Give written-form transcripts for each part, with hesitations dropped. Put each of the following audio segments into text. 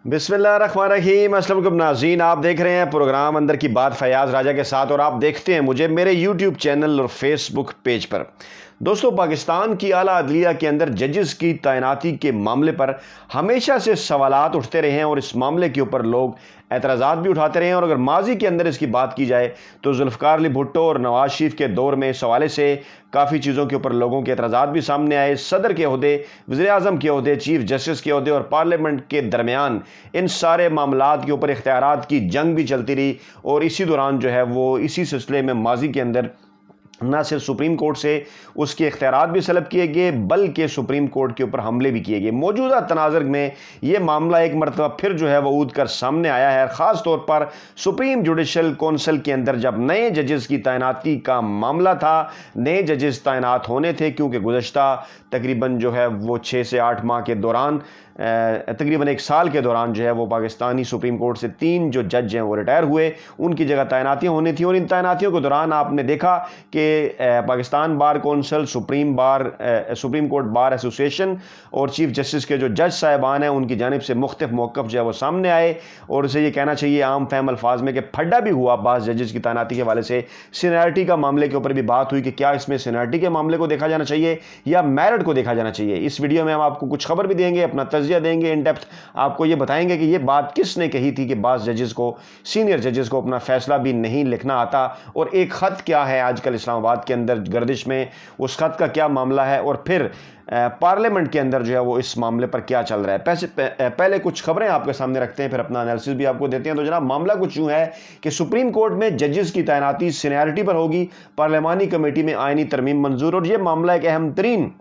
बिस्मिल्लाहिर्रहमानिर्रहीम। अस्सलाम वालेकुम नाज़रीन, आप देख रहे हैं प्रोग्राम अंदर की बात फयाज़ राजा के साथ और आप देखते हैं मुझे मेरे यूट्यूब चैनल और फेसबुक पेज पर। दोस्तों, पाकिस्तान की आला अदलिया के अंदर जजेस की तैनाती के मामले पर हमेशा से सवालात उठते रहे हैं और इस मामले के ऊपर लोग एतराज़ात भी उठाते रहे हैं। और अगर माजी के अंदर इसकी बात की जाए तो जुल्फ़िकार अली भुट्टो और नवाज शरीफ के दौर में इस हवाले से काफ़ी चीज़ों के ऊपर लोगों के एतराज़ात भी सामने आए। सदर के ओहदे, वज़ीर आज़म के ओहदे, चीफ जस्टिस के ओहदे और पार्लियामेंट के दरमियान इन सारे मामलात के ऊपर इख्तियारात की जंग भी चलती रही। और इसी दौरान जो है वो इसी सिलसिले में माजी के अंदर न सिर्फ सुप्रीम कोर्ट से उसके इख्तियारात भी सलब किए गए बल्कि सुप्रीम कोर्ट के ऊपर हमले भी किए गए। मौजूदा तनाज़ुर में ये मामला एक मरतबा फिर जो है वो ऊद कर सामने आया है, ख़ास तौर पर सुप्रीम जुडिशल कौंसिल के अंदर जब नए जजेस की तैनाती का मामला था। नए जजेस तैनात होने थे क्योंकि गुज़श्ता तकरीबन जो है वो 6 से 8 माह के दौरान, तकरीबन 1 साल के दौरान जो है वो पाकिस्तानी सुप्रीम कोर्ट से 3 जो जज हैं वो रिटायर हुए, उनकी जगह तैनातियाँ होनी थी। और इन तैनातियों के दौरान आपने देखा कि Pakistan bar council, supreme court bar association और चीफ जस्टिस के जो जज साहिबान हैं उनकी जानिब से मुख्तलिफ मौक़िफ़ जो है वो सामने आए। और उसे ये कहना चाहिए आम फहम अल्फाज में कि फड्डा भी हुआ बाज़ जजेस की तैनाती के हवाले से। सीनियरिटी का मामले के ऊपर भी बात हुई कि क्या इसमें सीनियरिटी के मामले को देखा जाना चाहिए या मेरिट को देखा जाना चाहिए। इस वीडियो में हम आपको कुछ खबर भी देंगे, अपना तज्जिया देंगे, इन डेप्थ आपको ये बताएंगे कि ये बात किसने कही थी कि बाज़ जजेस को, सीनियर जजेस को अपना फैसला भी नहीं लिखना आता। और एक ख़त क्या है आजकल इस्लामाबाद के अंदर गर्दिश में, उस ख़त का क्या मामला है और फिर पार्लियामेंट के अंदर जो है वो इस मामले पर क्या चल रहा है। पहले कुछ खबरें आपके सामने रखते हैं, फिर अपना एनालिसिस भी आपको देते हैं। तो जनाब, मामला कुछ यूँ है कि सुप्रीम कोर्ट में जजेस की तैनाती सीनियरिटी पर होगी, पार्लियामानी कमेटी में आईनी तरमीम मंजूर। और ये मामला एक अहम तरीन,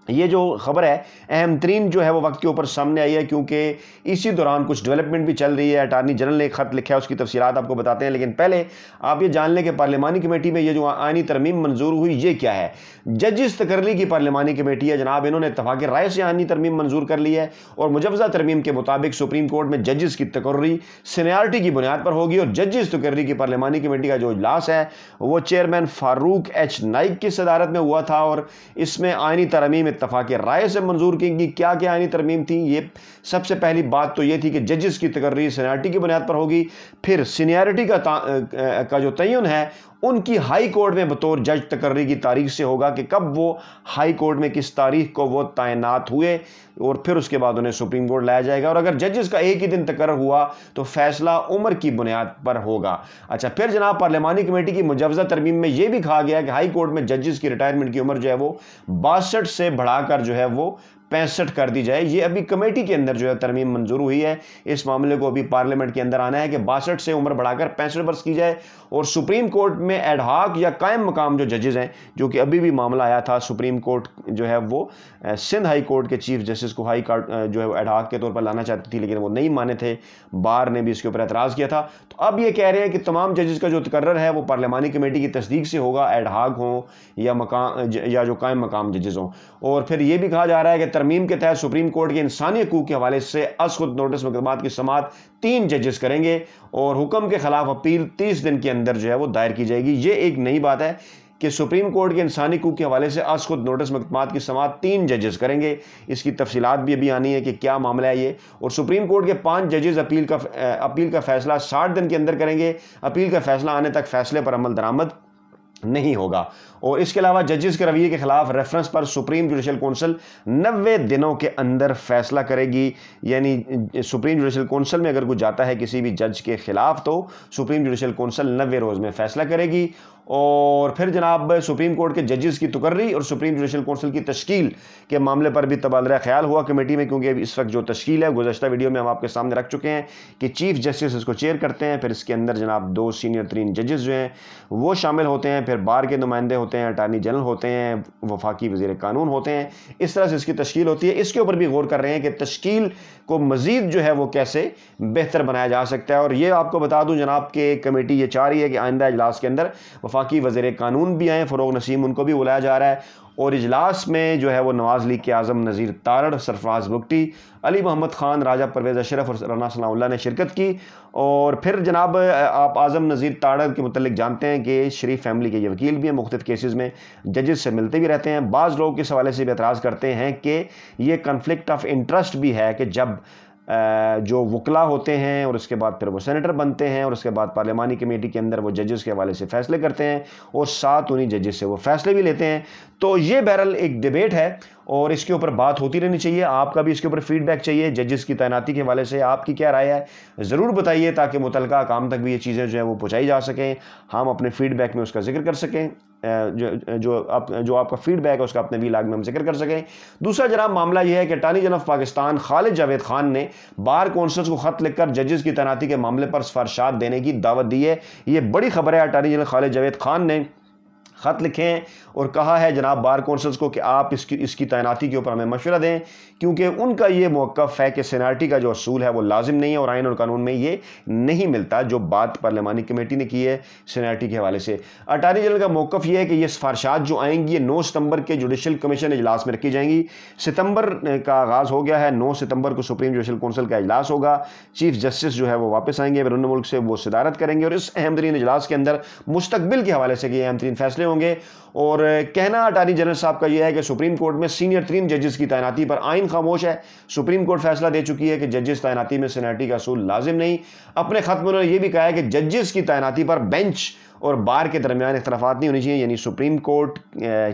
ये जो खबर है अहम तरीन जो है वो वक्त के ऊपर सामने आई है क्योंकि इसी दौरान कुछ डेवलपमेंट भी चल रही है। अटार्नी जनरल ने एक ख़त लिखा है, उसकी तफसीलात आपको बताते हैं। लेकिन पहले आप ये जान लें कि पार्लियामानी कमेटी में ये जो आईनी तरमीम मंजूर हुई ये क्या है। जजिस तकर्री की पार्लियामानी कमेटी है जनाब, इन्होंने इत्तफाक़ राय से आईनी तरमीम मंजूर कर ली है। और मुजवज़ा तरमीम के मुताबिक सुप्रीम कोर्ट में जजिस की तकर्री सीनियरिटी की बुनियाद पर होगी। और जजिस तकर्री की पार्लियामानी कमेटी का जो इजलास है वो चेयरमैन फारूक एच नाइक की सदारत में हुआ था और इसमें आईनी तरमीम इत्तफाक़ राय से मंजूर की गई। क्या क्या आईनी तरमीम थी? ये सबसे पहली बात तो ये थी कि जजेस की तकर्री सीनियरिटी की बुनियाद पर होगी। फिर सीनियरिटी का जो तयन है उनकी हाई कोर्ट में बतौर जज तकर्री की तारीख से होगा कि कब वो हाई कोर्ट में किस तारीख को वो तैनात हुए, और फिर उसके बाद उन्हें सुप्रीम कोर्ट लाया जाएगा। और अगर जजेस का एक ही दिन तकर्र हुआ तो फैसला उम्र की बुनियाद पर होगा। अच्छा, फिर जनाब पार्लियामानी कमेटी की मुजवज़ा तरमीम में यह भी कहा गया कि हाई कोर्ट में जजेस की रिटायरमेंट की उम्र जो है वो 62 से बढ़ाकर जो है वो 65 कर दी जाए। ये अभी कमेटी के अंदर जो है तरमीम मंजूर हुई है। इस मामले को अभी पार्लियामेंट के अंदर आना है कि 62 से उम्र बढ़ाकर 65 वर्ष की जाए। और सुप्रीम कोर्ट में एडहॉक या कायम मकाम जो जजेस हैं, जो कि अभी भी मामला आया था, सुप्रीम कोर्ट जो है वो सिंध हाई कोर्ट के चीफ जस्टिस को हाई कोर्ट जो है एडहॉक के तौर पर लाना चाहती थी, लेकिन वो नहीं माने थे। बार ने भी इसके ऊपर एतराज़ किया था। तो अब ये कह रहे हैं कि तमाम जजेस का जो तकर्रर है वो पार्लियामानी कमेटी की तस्दीक से होगा, एडहॉक हों या मकाम या जो कायम मकाम जजेस हों। और फिर ये भी कहा जा रहा है कि तरमीम के तहत सुप्रीम कोर्ट के इंसानी हकूक़ के हवाले से अज़-खुद नोटिस मुकदमात की समाअत 3 जजेस करेंगे और हुक्म के खिलाफ अपील 30 दिन के अंदर जो है वो दायर की जाएगी। ये एक नई बात है कि सुप्रीम कोर्ट के इंसानी हकूक़ के हवाले से अज़-खुद नोटिस मुकदमात की समाअत 3 जजेस करेंगे। इसकी तफसीलात भी अभी आनी है कि क्या मामला है ये। और सुप्रीम कोर्ट के 5 जजेस अपील का फैसला 60 दिन के अंदर करेंगे। अपील का फैसला आने तक फैसले पर अमल दरामद नहीं होगा। और इसके अलावा जजेस के रवैये के खिलाफ रेफरेंस पर सुप्रीम जुडिशल कौंसिल 90 दिनों के अंदर फैसला करेगी। यानी सुप्रीम जुडिशल कौंसिल में अगर कुछ जाता है किसी भी जज के खिलाफ तो सुप्रीम जुडिशल कौंसिल 90 रोज़ में फैसला करेगी। और फिर जनाब सुप्रीम कोर्ट के जजेस की तकर्री और सुप्रीम जुडिशल कौंसिल की तश्कील के मामले पर भी तबादला ख्याल हुआ कमेटी में, क्योंकि इस वक्त जो तश्कील है गुज़श्ता वीडियो में हम आपके सामने रख चुके हैं कि चीफ जस्टिस इसको चेयर करते हैं। फिर इसके अंदर जनाब 2 सीनियर तरीन जजेस जो हैं वो शामिल होते हैं, फिर बार के नुमाइंदे होते हैं, अटार्नी जनरल होते हैं, वफाकी वज़ीर कानून होते हैं। इस तरह से इसकी तश्कील होती है। इसके ऊपर भी गौर कर रहे हैं कि तश्कील को मज़ीद जो है वो कैसे बेहतर बनाया जा सकता है। और ये आपको बता दूं जनाब कि कमेटी ये चाह रही है कि आइंदा इजलास के अंदर वफाकी वज़ीर कानून भी आए, फ़रोग़ नसीम, उनको भी बुलाया जा रहा है। और इजलास में जो है वो नवाज़ लीग के आज़म नज़ीर तारड़, सरफराज बुगटी, अली मोहम्मद ख़ान, राजा परवेज़ अशरफ और राना सनाउल्लाह ने शिरकत की। और फिर जनाब आप आज़म नज़ीर तारड़ के मुतल्लिक जानते हैं कि शरीफ फैमिली के ये वकील भी हैं, मुख्तलिफ़ केसेस में जजेस से मिलते भी रहते हैं। बाज़ लोग इस हवाले से भी एतराज़ करते हैं कि ये कन्फ्लिक्ट ऑफ इंटरेस्ट भी है कि जब جو وکلا ہوتے ہیں اور اس کے بعد پھر وہ سینیٹر بنتے ہیں اور اس کے بعد پارلیمانی کمیٹی کے اندر وہ ججز کے حوالے سے فیصلے کرتے ہیں اور ساتھ انہی ججز سے وہ فیصلے بھی لیتے ہیں. تو یہ بہرحال ایک ڈیبیٹ ہے اور اس کے اوپر بات ہوتی رہنی چاہیے. آپ کا بھی اس کے اوپر فیڈ بیک چاہیے. ججز کی تعیناتی کے حوالے سے آپ کی کیا رائے ہے ضرور بتائیے تاکہ متعلقہ حکام تک بھی یہ چیزیں جو ہیں وہ پہنچائی جا سکیں, ہم اپنے فیڈ بیک میں اس کا ذکر کر سکیں, جو آپ کا فیڈ بیک ہے اس کا اپنے ویلاگ میں ہم ذکر کر سکیں. دوسرا جناب معاملہ یہ ہے کہ اٹارنی جنرل آف پاکستان خالد جاوید خان نے بار کونسلز کو خط لکھ کر ججز کی تعیناتی کے معاملے پر سفارشات دینے کی دعوت دی ہے. یہ بڑی خبر ہے. اٹارنی جنرل خالد جاوید خان نے خط لکھے ہیں اور کہا ہے جناب بار کونسلز کو کہ آپ اس کی تعیناتی کے اوپر ہمیں مشورہ دیں, کیونکہ ان کا یہ موقف ہے کہ سینیٹری کا جو اصول ہے وہ لازم نہیں ہے اور آئین اور قانون میں یہ نہیں ملتا جو بات پارلیمانی کمیٹی نے کی ہے سینیٹری کے حوالے سے. اٹارنی جنرل کا موقف یہ ہے کہ یہ سفارشات جو آئیں گی یہ 9 ستمبر کے جوڈیشل کمیشن اجلاس میں رکھی جائیں گی. ستمبر کا آغاز ہو گیا ہے, 9 ستمبر کو سپریم جوڈیشل کونسل کا اجلاس ہوگا. چیف جسٹس جو ہے وہ واپس آئیں گے بیرون ملک سے, وہ صدارت کریں گے اور اس اہم ترین اجلاس کے اندر مستقبل کے حوالے سے یہ اہم ترین فیصلے ہوں گے. اور کہنا اٹارنی جنرل صاحب کا یہ ہے کہ سپریم کورٹ میں سینئر ترین ججز کی تعیناتی پر آئین خاموش ہے. سپریم کورٹ فیصلہ دے چکی ہے کہ ججز تعیناتی میں سینیٹری کا اصول لازم نہیں. اپنے خط میں انہوں نے یہ بھی کہا ہے کہ ججز کی تعیناتی پر بینچ اور بار کے درمیان اختلافات نہیں ہونی چاہیے, یعنی سپریم کورٹ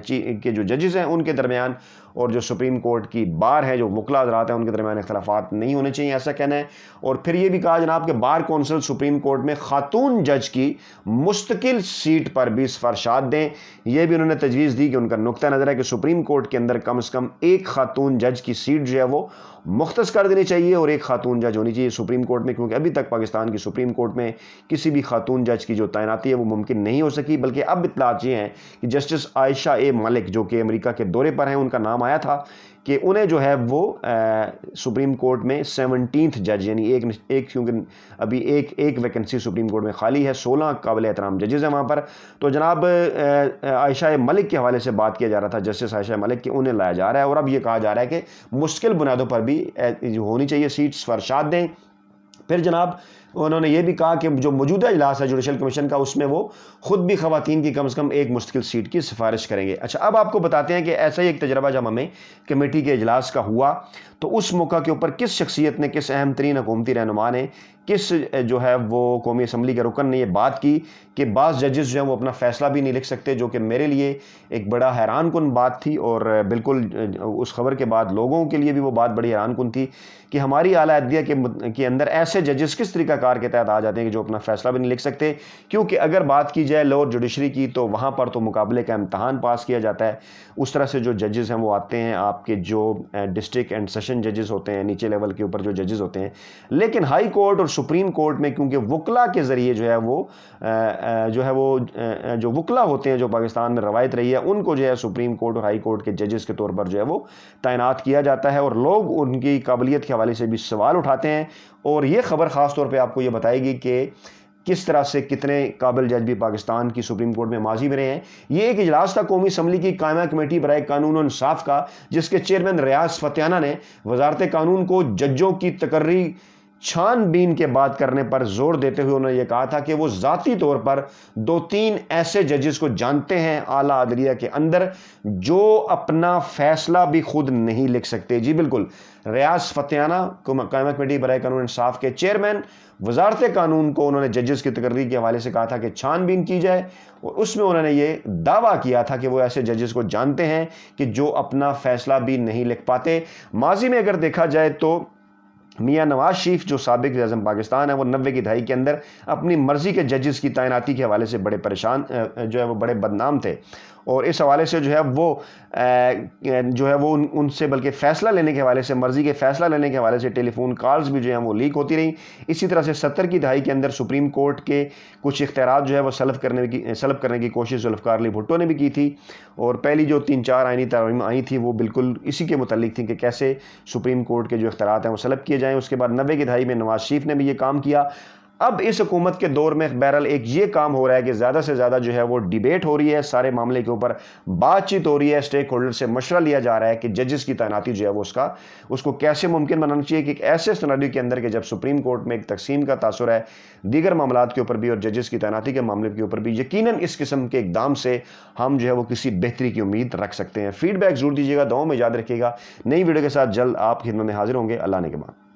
کے جو ججز ہیں ان کے درمیان اور جو سپریم کورٹ کی بار ہے جو وکلا حضرات ہیں ان کے درمیان اختلافات نہیں ہونے چاہیے, ایسا کہنا ہے. اور پھر یہ بھی کہا جناب کہ بار کونسل سپریم کورٹ میں خاتون جج کی مستقل سیٹ پر بھی سفارشات دیں. یہ بھی انہوں نے تجویز دی کہ ان کا نقطہ نظر ہے کہ سپریم کورٹ کے اندر کم از کم ایک خاتون جج کی سیٹ جو ہے وہ مختص کر دینی چاہیے اور ایک خاتون جج ہونی چاہیے سپریم کورٹ میں, کیونکہ ابھی تک پاکستان کی سپریم کورٹ میں کسی بھی خاتون جج کی جو تعیناتی ہے وہ ممکن نہیں ہو سکی. بلکہ اب اطلاعات یہ ہیں کہ جسٹس عائشہ اے ملک جو کہ امریکہ کے دورے پر ہیں, ان کا نام آیا تھا کہ انہیں جو ہے وہ سپریم کورٹ میں 17th جج, یعنی ایک کیونکہ ابھی ایک ویکنسی سپریم کورٹ میں خالی ہے, 16 قابل احترام ججز ہیں وہاں پر. تو جناب عائشہ ملک کے حوالے سے بات کیا جا رہا تھا, جسٹس عائشہ ملک کہ انہیں لایا جا رہا ہے اور اب یہ کہا جا رہا ہے کہ مشکل بنیادوں پر بھی ہونی چاہیے سیٹ, سفارشات دیں. پھر جناب انہوں نے یہ بھی کہا کہ جو موجودہ اجلاس ہے جوڈیشل کمیشن کا اس میں وہ خود بھی خواتین کی کم از کم ایک مستقل سیٹ کی سفارش کریں گے. اچھا, اب آپ کو بتاتے ہیں کہ ایسا ہی ایک تجربہ جب ہمیں کمیٹی کے اجلاس کا ہوا تو اس موقع کے اوپر کس شخصیت نے, کس اہم ترین حکومتی رہنما نے, کس جو ہے وہ قومی اسمبلی کے رکن نے یہ بات کی کہ بعض ججز جو ہیں وہ اپنا فیصلہ بھی نہیں لکھ سکتے, جو کہ میرے لیے ایک بڑا حیران کن بات تھی. اور بالکل اس خبر کے بعد لوگوں کے لیے بھی وہ بات بڑی حیران کن تھی کہ ہماری اعلیٰ عدلیہ کے اندر ایسے ججز کس طریقہ کار کے تحت آ جاتے ہیں کہ جو اپنا فیصلہ بھی نہیں لکھ سکتے. کیونکہ اگر بات کی جائے لوور جوڈیشری کی تو وہاں پر تو مقابلے کا امتحان پاس کیا جاتا ہے. اس طرح سے جو ججز ہیں وہ آتے ہیں آپ کے جو ڈسٹرکٹ اینڈ سیشن ججز ہوتے ہیں, نیچے لیول کے اوپر جو ججز ہوتے ہیں. لیکن ہائی کورٹ اور سپریم کورٹ میں کیونکہ وکلا کے ذریعے جو ہے وہ جو وکلا ہوتے ہیں جو پاکستان میں روایت رہی ہے ان کو جو ہے سپریم کورٹ اور ہائی کورٹ کے ججز کے طور پر جو ہے وہ تعینات کیا جاتا ہے اور لوگ ان کی قابلیت کے حوالے سے بھی سوال اٹھاتے ہیں. اور یہ خبر خاص طور پہ آپ کو یہ بتائے گی کہ کس طرح سے کتنے قابل جج بھی پاکستان کی سپریم کورٹ میں ماضی میں رہے ہیں. یہ ایک اجلاس تھا قومی اسمبلی کی قائمہ کمیٹی برائے قانون و انصاف کا, جس کے چیئرمین ریاض فتیانہ نے وزارت قانون کو ججوں کی تقرری چھان بین کے بات کرنے پر زور دیتے ہوئے انہوں نے یہ کہا تھا کہ وہ ذاتی طور پر 2-3 ایسے ججز کو جانتے ہیں اعلیٰ عدلیہ کے اندر جو اپنا فیصلہ بھی خود نہیں لکھ سکتے. جی بالکل, ریاض فتیانہ قائمہ کمیٹی برائے قانون انصاف کے چیئرمین وزارت قانون کو انہوں نے ججز کی تقرری کے حوالے سے کہا تھا کہ چھان بین کی جائے اور اس میں انہوں نے یہ دعویٰ کیا تھا کہ وہ ایسے ججز کو جانتے ہیں کہ جو اپنا فیصلہ بھی نہیں لکھ پاتے. ماضی میں اگر دیکھا جائے تو میاں نواز شریف جو سابق وزیر اعظم پاکستان ہے وہ 90 کی دہائی کے اندر اپنی مرضی کے ججز کی تعیناتی کے حوالے سے بڑے پریشان جو ہے وہ بڑے بدنام تھے اور اس حوالے سے جو ہے وہ ان سے بلکہ فیصلہ لینے کے حوالے سے, مرضی کے فیصلہ لینے کے حوالے سے ٹیلی فون کالز بھی جو ہیں وہ لیک ہوتی رہیں. اسی طرح سے 70 کی دہائی کے اندر سپریم کورٹ کے کچھ اختیارات جو ہے وہ سلب کرنے کی کوشش ذوالفقار علی بھٹو نے بھی کی تھی اور پہلی جو 3-4 آئینی ترامیم آئی تھی وہ بالکل اسی کے متعلق تھی کہ کیسے سپریم کورٹ کے جو اختیارات ہیں وہ سلب کیے جائیں. اس کے بعد 90 کی دہائی میں نواز شریف نے بھی یہ کام کیا. اب اس حکومت کے دور میں بہرحال ایک یہ کام ہو رہا ہے کہ زیادہ سے زیادہ جو ہے وہ ڈیبیٹ ہو رہی ہے, سارے معاملے کے اوپر بات چیت ہو رہی ہے, اسٹیک ہولڈر سے مشورہ لیا جا رہا ہے کہ ججز کی تعیناتی جو ہے وہ اس کو کیسے ممکن بنانا چاہیے کہ ایک ایسے سیناریو کے اندر کہ جب سپریم کورٹ میں ایک تقسیم کا تاثر ہے دیگر معاملات کے اوپر بھی اور ججز کی تعیناتی کے معاملے کے اوپر بھی, یقیناً اس قسم کے اقدام سے ہم جو ہے وہ کسی بہتری کی امید رکھ سکتے ہیں. فیڈ بیک ضرور دیجیے گا, دعاؤں میں یاد رکھیے گا. نئی ویڈیو کے ساتھ جلد آپ کی خدمت میں حاضر ہوں گے. اللہ نے کے بعد.